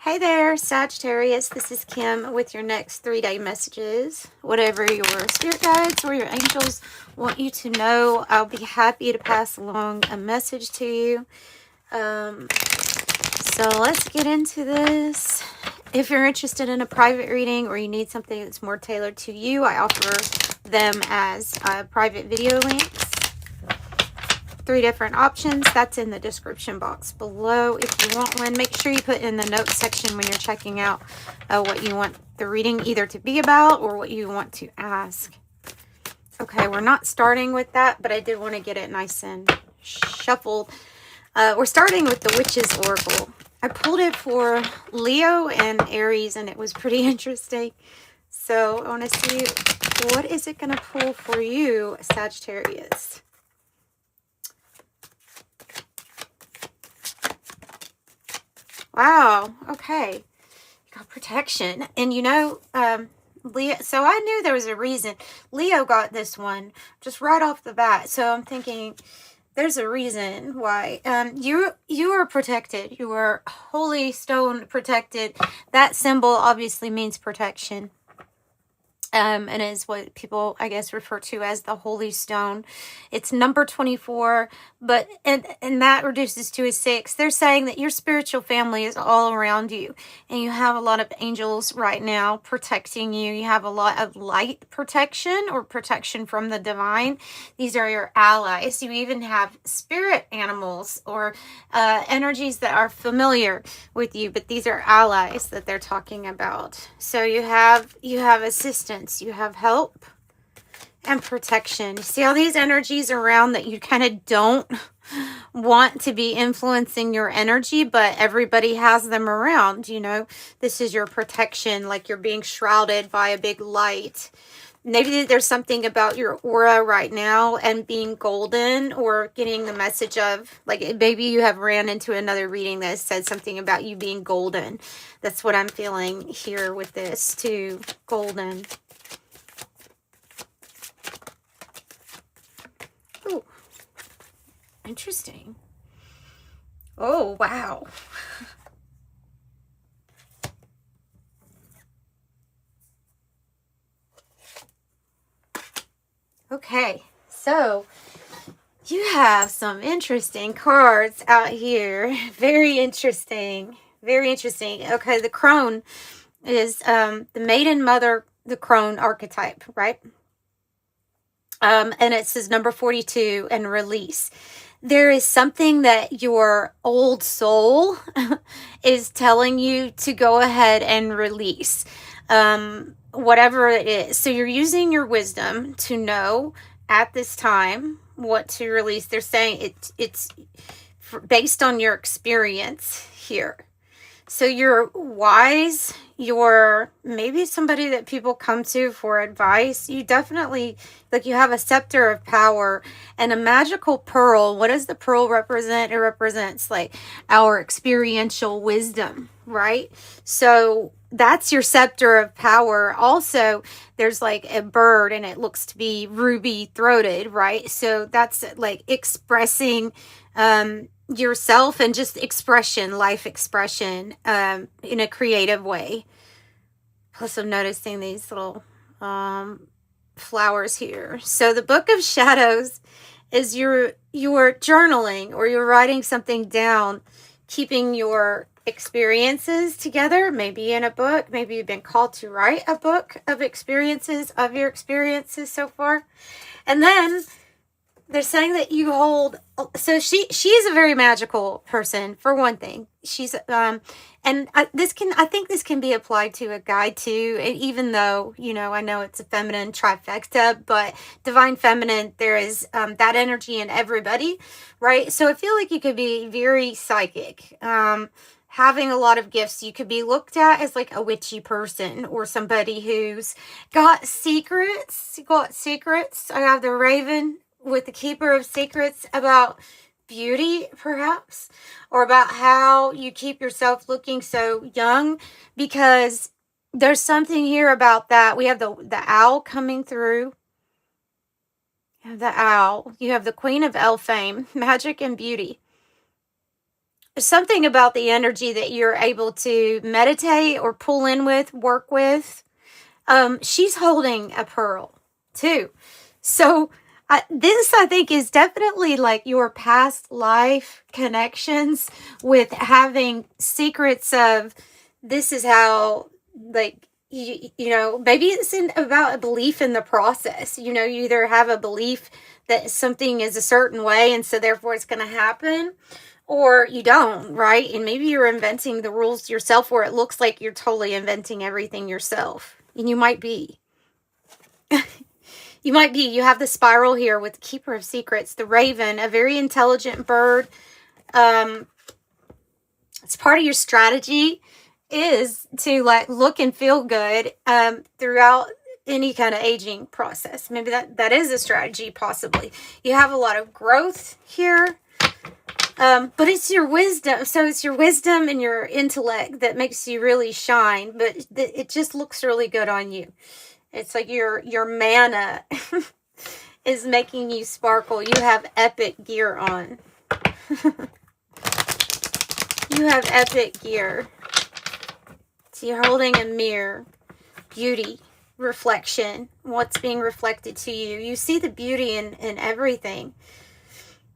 Hey there, Sagittarius. This is Kim with your next 3-day messages. Whatever your spirit guides or your angels want you to know, I'll be happy to pass along a message to you. So let's get into this. If you're interested in a private reading or you need something that's more tailored to you, I offer them as private video links. 3 different options. That's in the description box below. If you want one, make sure you put in the notes section when you're checking out what you want the reading either to be about or what you want to ask. Okay, we're not starting with that, but I did want to get it nice and shuffled. We're starting with the Witch's Oracle. I pulled it for Leo and Aries, and it was pretty interesting. So I want to see, what is it going to pull for you, Sagittarius? Wow, okay. You got protection. And you know, Leo, so I knew there was a reason. Leo got this one just right off the bat. So I'm thinking there's a reason why. You are protected. You are holy stone protected. That symbol obviously means protection. And is what people, I guess, refer to as the Holy Stone. It's number 24, but and that reduces to a 6. They're saying that your spiritual family is all around you, and you have a lot of angels right now protecting you. You have a lot of light protection or protection from the divine. These are your allies. You even have spirit animals or energies that are familiar with you, but these are allies that they're talking about. So you have assistance. You have help and protection. You see all these energies around that you kind of don't want to be influencing your energy, but everybody has them around. You know, this is your protection, like you're being shrouded by a big light. Maybe there's something about your aura right now and being golden, or getting the message of, like, maybe you have ran into another reading that said something about you being golden. That's what I'm feeling here with this too, golden. Oh, interesting. Oh, wow. Okay, so you have some interesting cards out here. Very interesting. Very interesting. Okay, the crone is the maiden mother, the crone archetype, right? And it says number 42 and release. There is something that your old soul is telling you to go ahead and release. Whatever it is. So you're using your wisdom to know at this time what to release. They're saying it's based on your experience here. So you're wise, you're maybe somebody that people come to for advice. You definitely, like, you have a scepter of power and a magical pearl. What does the pearl represent? It represents, like, our experiential wisdom, right? So that's your scepter of power. Also, there's like a bird and it looks to be ruby throated, right? So that's like expressing yourself and just expression, life expression, in a creative way. Plus, I'm noticing these little flowers here. So the Book of Shadows is your journaling, or you're writing something down, keeping your experiences together, maybe in a book. Maybe you've been called to write a book of experiences, of your experiences so far. And then they're saying that you hold, so she's a very magical person, for one thing. She's and I think this can be applied to a guy too. And even though, you know, I know it's a feminine trifecta, but divine feminine, there is that energy in everybody, right? So I feel like you could be very psychic, having a lot of gifts. You could be looked at as like a witchy person, or somebody who's got secrets. I have the Raven with the Keeper of Secrets about beauty, perhaps, or about how you keep yourself looking so young, because there's something here about that. We have the owl coming through. You have the owl. You have the Queen of Elfame, magic and beauty. something about the energy that you're able to meditate or pull in with, work with. She's holding a pearl too. So this, I think, is definitely like your past life connections with having secrets of this is how, like, you know, maybe it's about a belief in the process. You know, you either have a belief that something is a certain way and so therefore it's going to happen, or you don't, right? And maybe you're inventing the rules yourself, or it looks like you're totally inventing everything yourself. And you might be. You might be. You have the spiral here with the Keeper of Secrets, the raven, a very intelligent bird. It's part of your strategy is to like look and feel good throughout any kind of aging process. Maybe that is a strategy, possibly. You have a lot of growth here. But it's your wisdom. So it's your wisdom and your intellect that makes you really shine. But it just looks really good on you. It's like your mana is making you sparkle. You have epic gear on. You have epic gear. So you're holding a mirror. Beauty. Reflection. What's being reflected to you. You see the beauty in everything.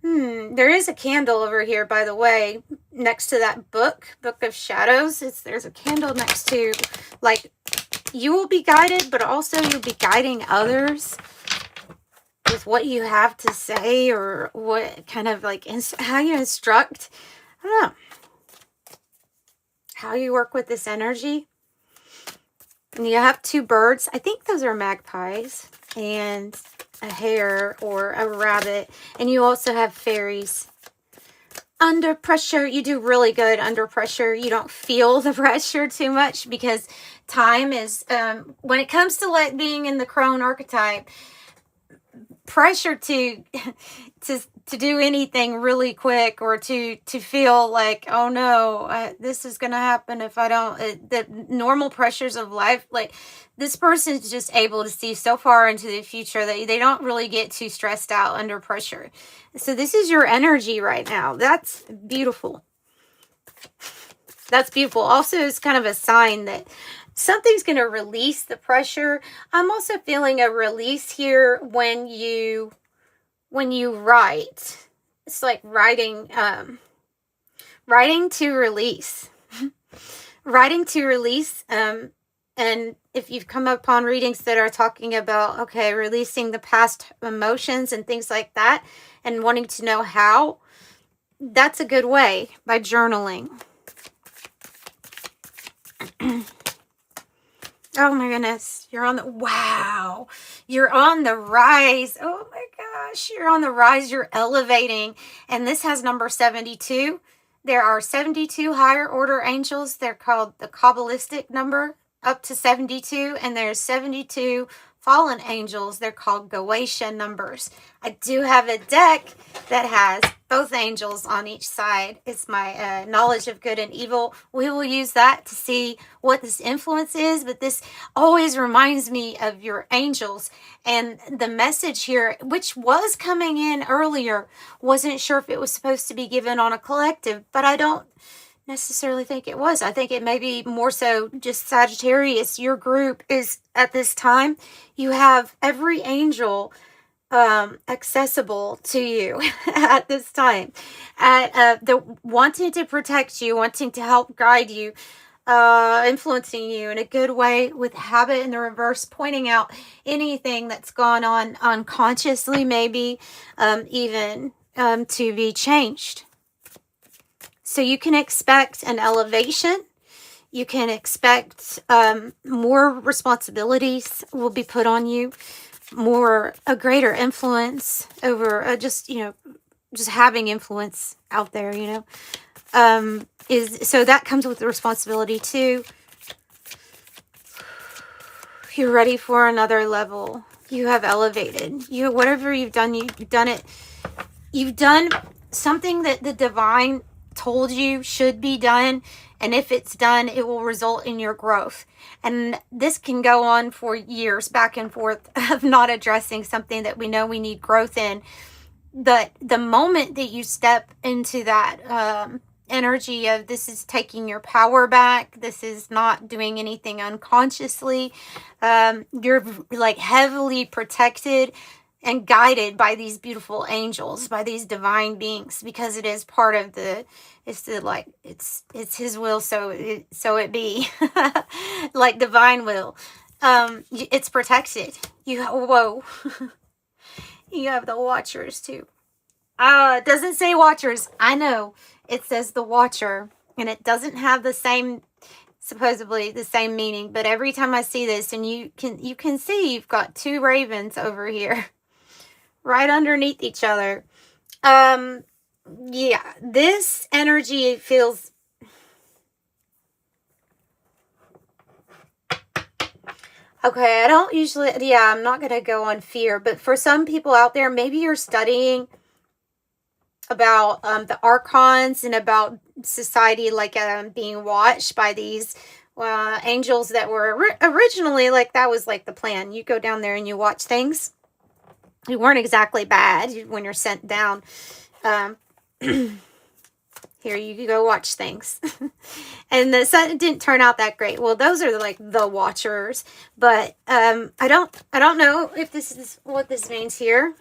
There is a candle over here, by the way, next to that book of shadows. There's a candle next to, like, you will be guided, but also you'll be guiding others with what you have to say, or what kind of like how you instruct. I don't know how you work with this energy. And you have two birds. I think those are magpies, and a hare or a rabbit. And you also have fairies. Under pressure, you do really good under pressure. You don't feel the pressure too much, because time is, when it comes to like being in the crone archetype, pressure to do anything really quick, or to feel like, oh no, this is gonna happen if I don't, the normal pressures of life, like this person's just able to see so far into the future that they don't really get too stressed out under pressure. So this is your energy right now. That's beautiful. That's beautiful. Also, it's kind of a sign that something's going to release the pressure. I'm also feeling a release here when you write. It's like writing to release. Writing to release. And if you've come upon readings that are talking about, okay, releasing the past emotions and things like that, and wanting to know how, that's a good way, by journaling. Oh my goodness, you're on the rise. Oh my gosh, you're on the rise, you're elevating. And this has number 72. There are 72 higher order angels. They're called the Kabbalistic number, up to 72. And there's 72 fallen angels. They're called Goetia numbers. I do have a deck that has both angels on each side. It's my knowledge of good and evil. We will use that to see what this influence is, but this always reminds me of your angels. And the message here, which was coming in earlier, wasn't sure if it was supposed to be given on a collective, but I don't necessarily think it was. I think it may be more so just Sagittarius. Your group is, at this time, you have every angel accessible to you at this time, the wanting to protect you, wanting to help guide you, influencing you in a good way, with habit in the reverse, pointing out anything that's gone on unconsciously, maybe even to be changed. So you can expect an elevation. You can expect more responsibilities will be put on you, a greater influence over just having influence out there, so that comes with the responsibility too. You're ready for another level. You have elevated. Whatever you've done, you've done it. You've done something that the divine told you should be done, and if it's done, it will result in your growth. And this can go on for years, back and forth, of not addressing something that we know we need growth in. But the moment that you step into that energy of this is taking your power back. This is not doing anything unconsciously. You're like heavily protected and guided by these beautiful angels, by these divine beings, because it is part of it's his will, so it be. Like divine will. It's protected. Whoa. You have the watchers too. It doesn't say watchers. I know. It says the watcher, and it doesn't have the same, supposedly the same meaning, but every time I see this, and you can see you've got two ravens over here right underneath each other. Yeah, this energy feels okay. I don't usually, yeah, I'm not going to go on fear, but for some people out there, maybe you're studying about the archons and about society, like being watched by these angels that were originally, like, that was like the plan. You go down there and you watch things. You weren't exactly bad when you're sent down. Here, you go watch things. And the sun didn't turn out that great. Well, those are like the watchers, but I don't know if this is what this means here.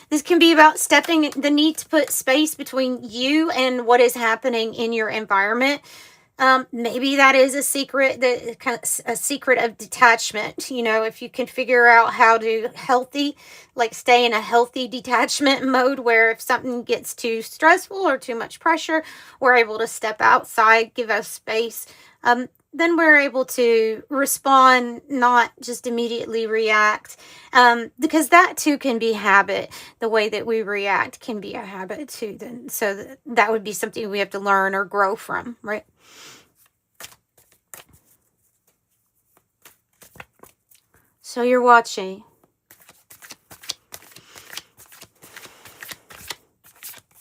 This can be about the need to put space between you and what is happening in your environment. Maybe that is a secret, a secret of detachment. You know, if you can figure out how to stay in a healthy detachment mode, where if something gets too stressful or too much pressure, we're able to step outside, give us space. Then we're able to respond, not just immediately react. Because that too can be habit. The way that we react can be a habit too. Then, so that would be something we have to learn or grow from, right? So you're watching.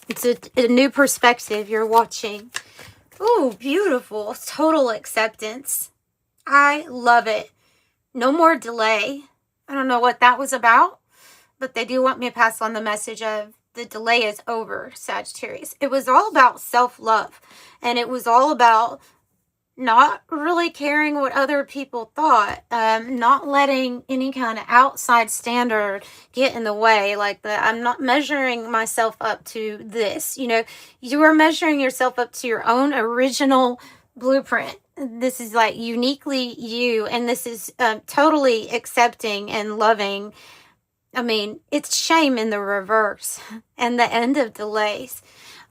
It's a new perspective. You're watching. Ooh, beautiful. Total acceptance. I love it. No more delay. I don't know what that was about, but they do want me to pass on the message of the delay is over, Sagittarius. It was all about self-love, and it was all about not really caring what other people thought, not letting any kind of outside standard get in the way. Like I'm not measuring myself up to this. You know, you are measuring yourself up to your own original blueprint. This is like uniquely you, and this is totally accepting and loving. I mean, it's shame in the reverse and the end of delays.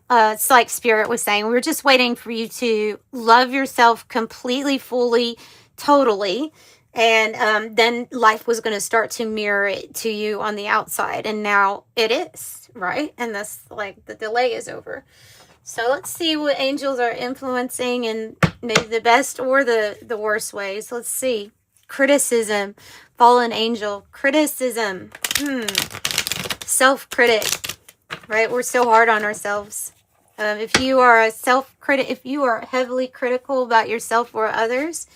It's like Spirit was saying, we're just waiting for you to love yourself completely, fully, totally. And then life was going to start to mirror it to you on the outside. And now it is, right? And that's like the delay is over. So let's see what angels are influencing in maybe the best or the worst ways. Let's see. Criticism. Fallen angel. Criticism. Self-critic. Right? We're so hard on ourselves. If you are a self-critic, if you are heavily critical about yourself or others,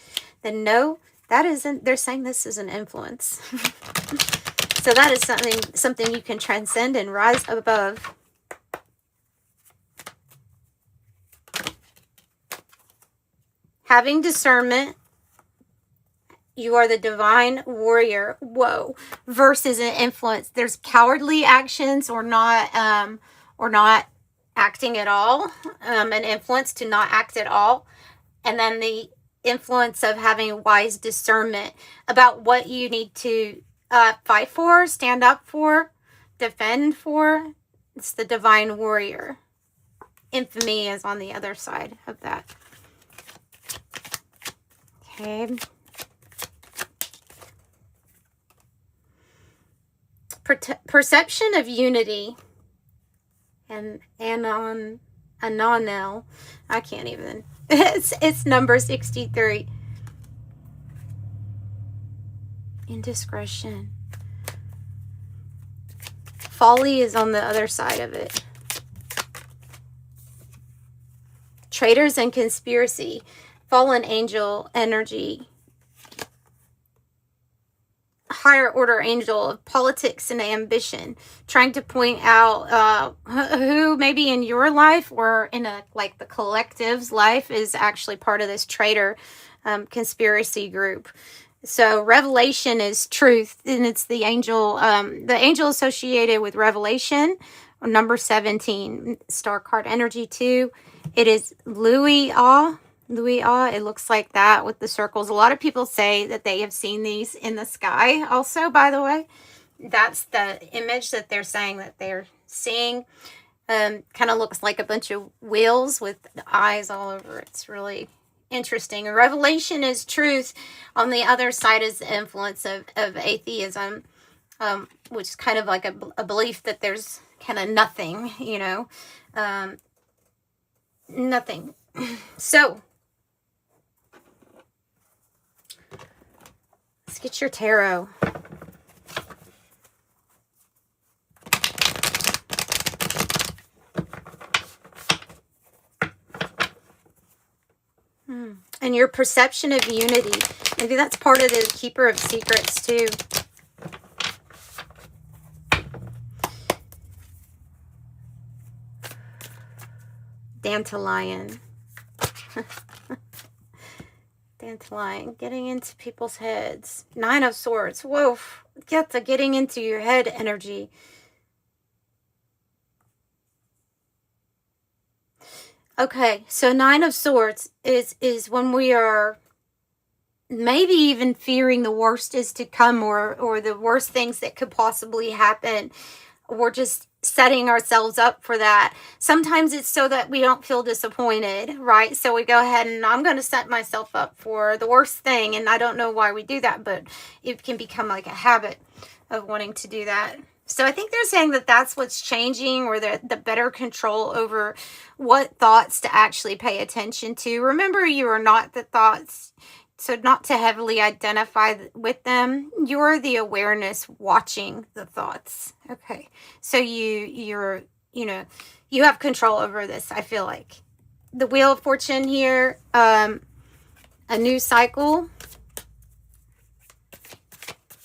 then no, that isn't, they're saying this is an influence. So that is something you can transcend and rise above. Having discernment, you are the divine warrior. Whoa. Versus an influence. There's cowardly actions or not acting at all, an influence to not act at all, and then the influence of having wise discernment about what you need to fight for, stand up for, defend for. It's the divine warrior. Infamy is on the other side of that. Okay. Perception of unity. And Anonel, I can't even. It's number 63. Indiscretion. Folly is on the other side of it. Traitors and conspiracy. Fallen angel energy. higher order angel of politics and ambition, trying to point out who maybe in your life or in a like the collective's life is actually part of this traitor conspiracy group. So revelation is truth, and it's the angel associated with revelation, number 17, star card energy 2. It is Louis Ah. It looks like that with the circles. A lot of people say that they have seen these in the sky also, by the way. That's the image that they're saying that they're seeing. Kind of looks like a bunch of wheels with eyes all over. It's really interesting. Revelation is truth. On the other side is the influence of atheism, which is kind of like a belief that there's kind of nothing, you know. Nothing. So, let's get your tarot. And your perception of unity. Maybe that's part of the Keeper of Secrets too. Dandelion. Dandelion. Getting into people's heads. 9 of Swords. Whoa. Get the getting into your head energy. Okay, so 9 of Swords is when we are maybe even fearing the worst is to come, or the worst things that could possibly happen. We're just setting ourselves up for that. Sometimes it's so that we don't feel disappointed, right? So we go ahead and I'm going to set myself up for the worst thing. And I don't know why we do that, but it can become like a habit of wanting to do that. So I think they're saying that that's what's changing, or the better control over what thoughts to actually pay attention to. Remember, you are not the thoughts, so not to heavily identify with them. You're the awareness watching the thoughts. Okay, so you have control over this. I feel like the Wheel of Fortune here, a new cycle,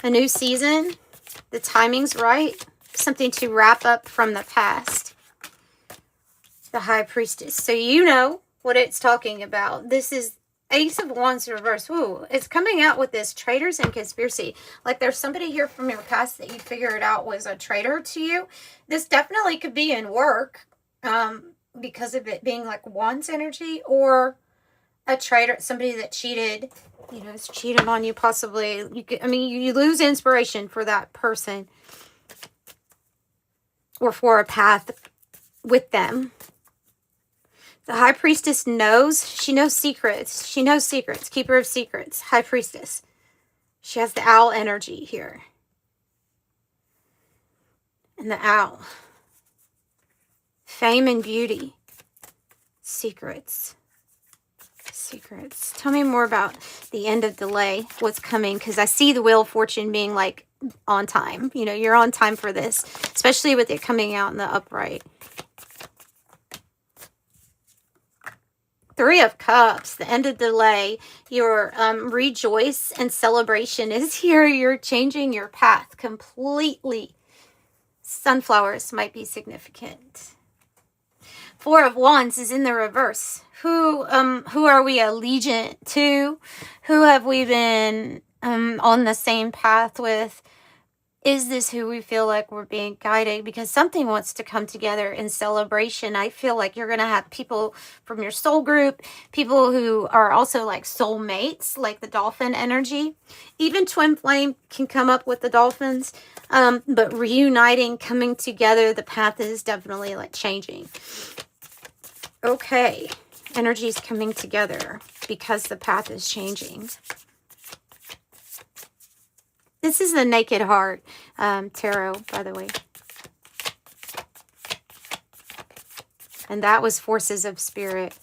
a new season. The timing's right. Something to wrap up from the past. The High Priestess. So you know what it's talking about. This is Ace of Wands reverse. Ooh, it's coming out with this traitors and conspiracy. Like there's somebody here from your past that you figured out was a traitor to you. This definitely could be in work because of it being like Wands energy, or a traitor, somebody that cheated. You know, it's cheating on you possibly. You lose inspiration for that person or for a path with them. The High Priestess knows. She knows secrets. She knows secrets. Keeper of Secrets. High Priestess. She has the owl energy here. And the owl. Fame and beauty. Secrets. Secrets. Tell me more about the end of delay, what's coming, because I see the Wheel of Fortune being like on time. You know, you're on time for this, especially with it coming out in the upright. 3 of Cups, the end of delay. Your rejoice and celebration is here. You're changing your path completely. Sunflowers might be significant. 4 of Wands is in the reverse. Who are we allegiant to? Who have we been on the same path with? Is this who we feel like we're being guided? Because something wants to come together in celebration. I feel like you're going to have people from your soul group, people who are also like soulmates, like the dolphin energy. Even twin flame can come up with the dolphins. But reuniting, coming together, the path is definitely like changing. Okay. Energy's coming together because the path is changing. This is the Naked Heart tarot, by the way. And that was Forces of Spirit.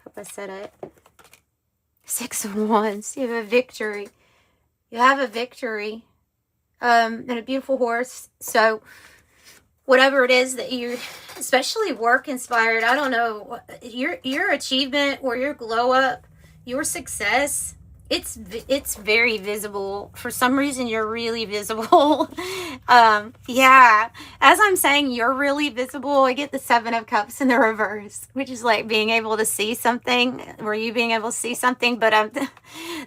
Hope I said it. 6 of Wands. You have a victory. You have a victory. And a beautiful horse. So whatever it is that you, especially work inspired, I don't know, your achievement or your glow up, your success, It's very visible. For some reason, you're really visible. Yeah. As I'm saying, you're really visible. I get the 7 of Cups in the reverse, which is like being able to see something. Were you being able to see something? But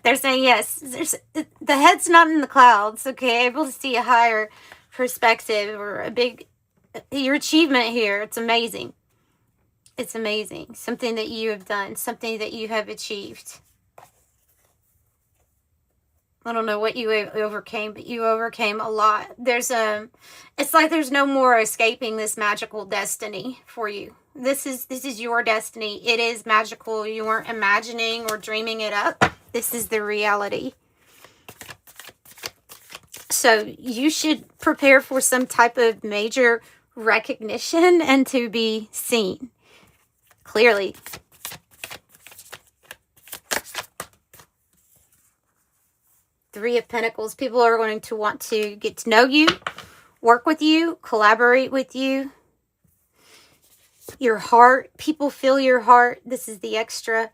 they're saying yes. The head's not in the clouds. Okay, able to see a higher perspective or your achievement here. It's amazing. It's amazing. Something that you have done. Something that you have achieved. I don't know what you overcame, but you overcame a lot. It's like there's no more escaping this magical destiny for you. This is your destiny. It is magical. You weren't imagining or dreaming it up. This is the reality. So you should prepare for some type of major recognition and to be seen clearly. Three of Pentacles. People are going to want to get to know you, work with you, collaborate with you. Your heart. People feel your heart. This is the extra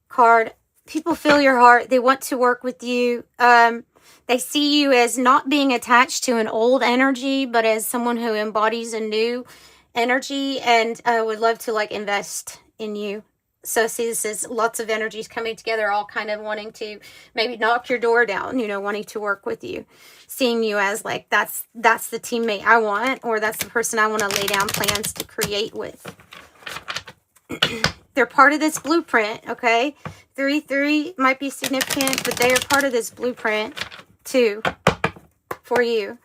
card. People feel your heart. They want to work with you. They see you as not being attached to an old energy, but as someone who embodies a new energy and would love to like invest in you. So see, this is lots of energies coming together, all kind of wanting to maybe knock your door down, you know, wanting to work with you, seeing you as like, that's the teammate I want, or that's the person I want to lay down plans to create with. They're part of this blueprint, okay? 3-3 might be significant, but they are part of this blueprint too for you.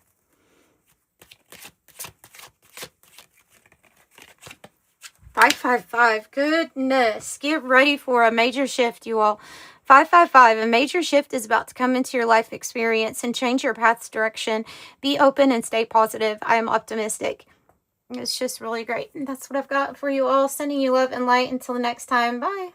$555. Goodness. Get ready for a major shift, you all. 555. A major shift is about to come into your life experience and change your path's direction. Be open and stay positive. I am optimistic. It's just really great. And that's what I've got for you all. Sending you love and light. Until the next time. Bye.